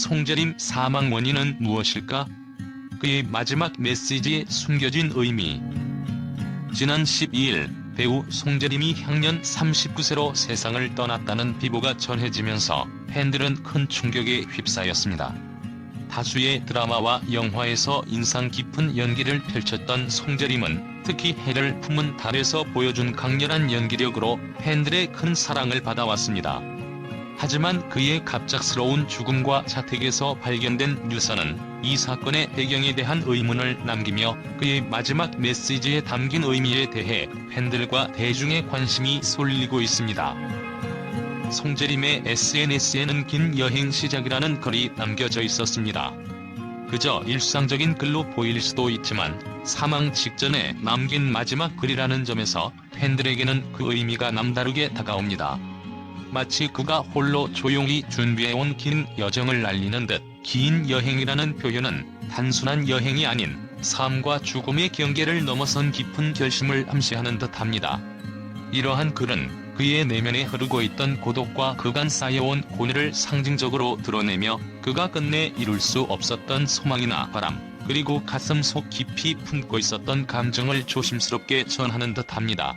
송재림 사망 원인은 무엇일까? 그의 마지막 메시지에 숨겨진 의미. 지난 12일 배우 송재림이 향년 39세로 세상을 떠났다는 비보가 전해지면서 팬들은 큰 충격에 휩싸였습니다. 다수의 드라마와 영화에서 인상 깊은 연기를 펼쳤던 송재림은 특히 해를 품은 달에서 보여준 강렬한 연기력으로 팬들의 큰 사랑을 받아왔습니다. 하지만 그의 갑작스러운 죽음과 자택에서 발견된 유서는 이 사건의 배경에 대한 의문을 남기며 그의 마지막 메시지에 담긴 의미에 대해 팬들과 대중의 관심이 쏠리고 있습니다. 송재림의 SNS에는 긴 여행 시작이라는 글이 남겨져 있었습니다. 그저 일상적인 글로 보일 수도 있지만 사망 직전에 남긴 마지막 글이라는 점에서 팬들에게는 그 의미가 남다르게 다가옵니다. 마치 그가 홀로 조용히 준비해온 긴 여정을 알리는 듯 긴 여행이라는 표현은 단순한 여행이 아닌 삶과 죽음의 경계를 넘어선 깊은 결심을 암시하는 듯합니다. 이러한 글은 그의 내면에 흐르고 있던 고독과 그간 쌓여온 고뇌를 상징적으로 드러내며 그가 끝내 이룰 수 없었던 소망이나 바람, 그리고 가슴 속 깊이 품고 있었던 감정을 조심스럽게 전하는 듯합니다.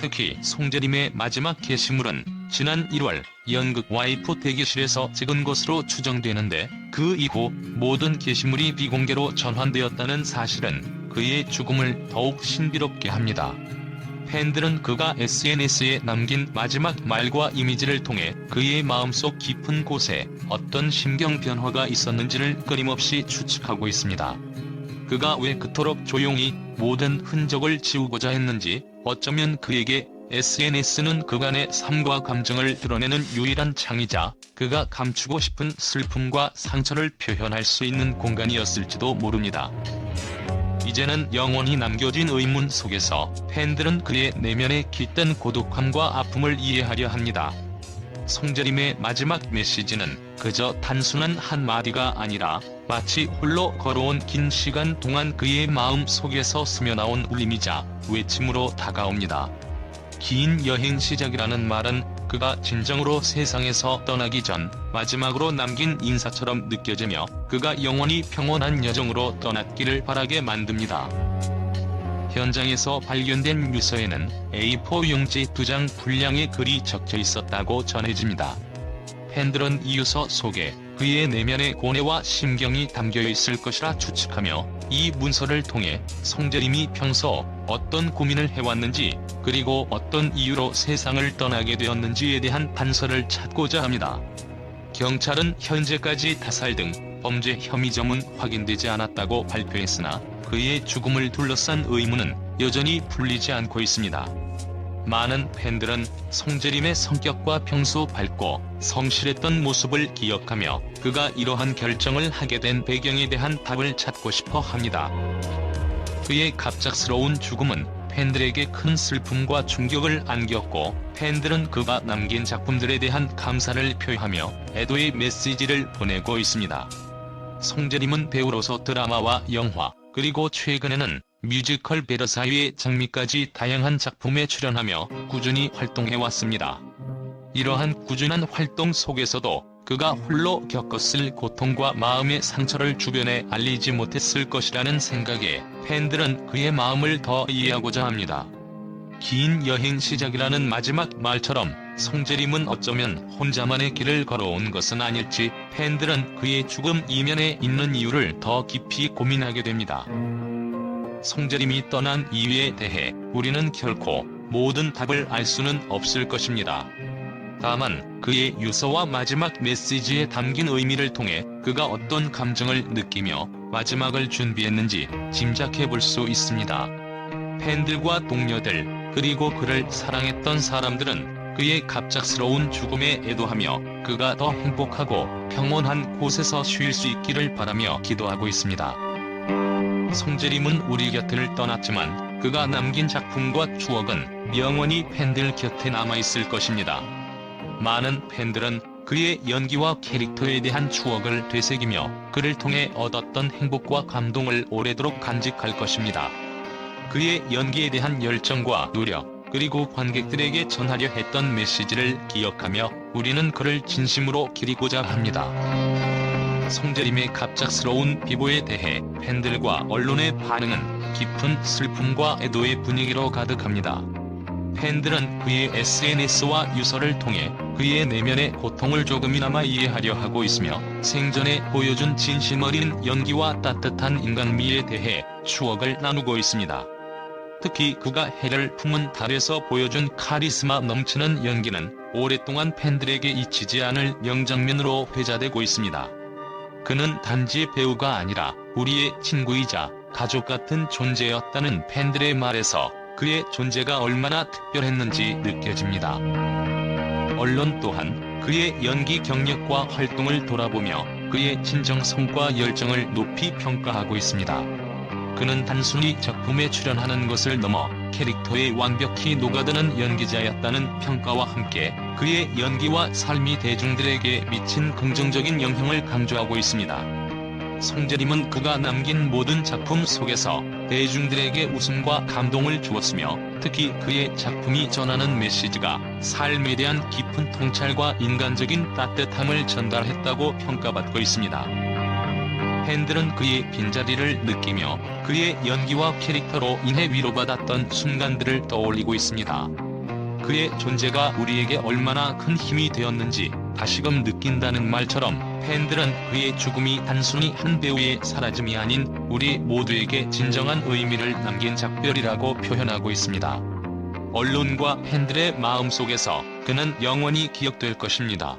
특히 송재림의 마지막 게시물은 지난 1월 연극 와이프 대기실에서 찍은 것으로 추정되는데 그 이후 모든 게시물이 비공개로 전환되었다는 사실은 그의 죽음을 더욱 신비롭게 합니다. 팬들은 그가 SNS에 남긴 마지막 말과 이미지를 통해 그의 마음속 깊은 곳에 어떤 심경 변화가 있었는지를 끊임없이 추측하고 있습니다. 그가 왜 그토록 조용히 모든 흔적을 지우고자 했는지, 어쩌면 그에게 SNS는 그간의 삶과 감정을 드러내는 유일한 창이자 그가 감추고 싶은 슬픔과 상처를 표현할 수 있는 공간이었을지도 모릅니다. 이제는 영원히 남겨진 의문 속에서 팬들은 그의 내면에 깃든 고독함과 아픔을 이해하려 합니다. 송재림의 마지막 메시지는 그저 단순한 한마디가 아니라 마치 홀로 걸어온 긴 시간 동안 그의 마음 속에서 스며나온 울림이자 외침으로 다가옵니다. 긴 여행 시작이라는 말은 그가 진정으로 세상에서 떠나기 전 마지막으로 남긴 인사처럼 느껴지며 그가 영원히 평온한 여정으로 떠났기를 바라게 만듭니다. 현장에서 발견된 유서에는 A4 용지 2장 분량의 글이 적혀 있었다고 전해집니다. 팬들은 이 유서 속에 그의 내면의 고뇌와 심경이 담겨 있을 것이라 추측하며 이 문서를 통해 송재림이 평소 어떤 고민을 해왔는지, 그리고 어떤 이유로 세상을 떠나게 되었는지에 대한 단서를 찾고자 합니다. 경찰은 현재까지 타살 등 범죄 혐의점은 확인되지 않았다고 발표했으나 그의 죽음을 둘러싼 의문은 여전히 풀리지 않고 있습니다. 많은 팬들은 송재림의 성격과 평소 밝고 성실했던 모습을 기억하며 그가 이러한 결정을 하게 된 배경에 대한 답을 찾고 싶어 합니다. 그의 갑작스러운 죽음은 팬들에게 큰 슬픔과 충격을 안겼고, 팬들은 그가 남긴 작품들에 대한 감사를 표하며 애도의 메시지를 보내고 있습니다. 송재림은 배우로서 드라마와 영화, 그리고 최근에는 뮤지컬 베르사유의 장미까지 다양한 작품에 출연하며 꾸준히 활동해왔습니다. 이러한 꾸준한 활동 속에서도 그가 홀로 겪었을 고통과 마음의 상처를 주변에 알리지 못했을 것이라는 생각에 팬들은 그의 마음을 더 이해하고자 합니다. 긴 여행 시작이라는 마지막 말처럼 송재림은 어쩌면 혼자만의 길을 걸어온 것은 아닐지 팬들은 그의 죽음 이면에 있는 이유를 더 깊이 고민하게 됩니다. 송재림이 떠난 이유에 대해 우리는 결코 모든 답을 알 수는 없을 것입니다. 다만 그의 유서와 마지막 메시지에 담긴 의미를 통해 그가 어떤 감정을 느끼며 마지막을 준비했는지 짐작해 볼 수 있습니다. 팬들과 동료들, 그리고 그를 사랑했던 사람들은 그의 갑작스러운 죽음에 애도하며 그가 더 행복하고 평온한 곳에서 쉴 수 있기를 바라며 기도하고 있습니다. 송재림은 우리 곁을 떠났지만 그가 남긴 작품과 추억은 영원히 팬들 곁에 남아있을 것입니다. 많은 팬들은 그의 연기와 캐릭터에 대한 추억을 되새기며 그를 통해 얻었던 행복과 감동을 오래도록 간직할 것입니다. 그의 연기에 대한 열정과 노력, 그리고 관객들에게 전하려 했던 메시지를 기억하며 우리는 그를 진심으로 기리고자 합니다. 송재림의 갑작스러운 비보에 대해 팬들과 언론의 반응은 깊은 슬픔과 애도의 분위기로 가득합니다. 팬들은 그의 SNS와 유서를 통해 그의 내면의 고통을 조금이나마 이해하려 하고 있으며 생전에 보여준 진심 어린 연기와 따뜻한 인간미에 대해 추억을 나누고 있습니다. 특히 그가 해를 품은 달에서 보여준 카리스마 넘치는 연기는 오랫동안 팬들에게 잊히지 않을 명장면으로 회자되고 있습니다. 그는 단지 배우가 아니라 우리의 친구이자 가족 같은 존재였다는 팬들의 말에서 그의 존재가 얼마나 특별했는지 느껴집니다. 언론 또한 그의 연기 경력과 활동을 돌아보며 그의 진정성과 열정을 높이 평가하고 있습니다. 그는 단순히 작품에 출연하는 것을 넘어 캐릭터에 완벽히 녹아드는 연기자였다는 평가와 함께 그의 연기와 삶이 대중들에게 미친 긍정적인 영향을 강조하고 있습니다. 송재림은 그가 남긴 모든 작품 속에서 대중들에게 웃음과 감동을 주었으며 특히 그의 작품이 전하는 메시지가 삶에 대한 깊은 통찰과 인간적인 따뜻함을 전달했다고 평가받고 있습니다. 팬들은 그의 빈자리를 느끼며 그의 연기와 캐릭터로 인해 위로받았던 순간들을 떠올리고 있습니다. 그의 존재가 우리에게 얼마나 큰 힘이 되었는지 다시금 느낀다는 말처럼 팬들은 그의 죽음이 단순히 한 배우의 사라짐이 아닌 우리 모두에게 진정한 의미를 남긴 작별이라고 표현하고 있습니다. 언론과 팬들의 마음속에서 그는 영원히 기억될 것입니다.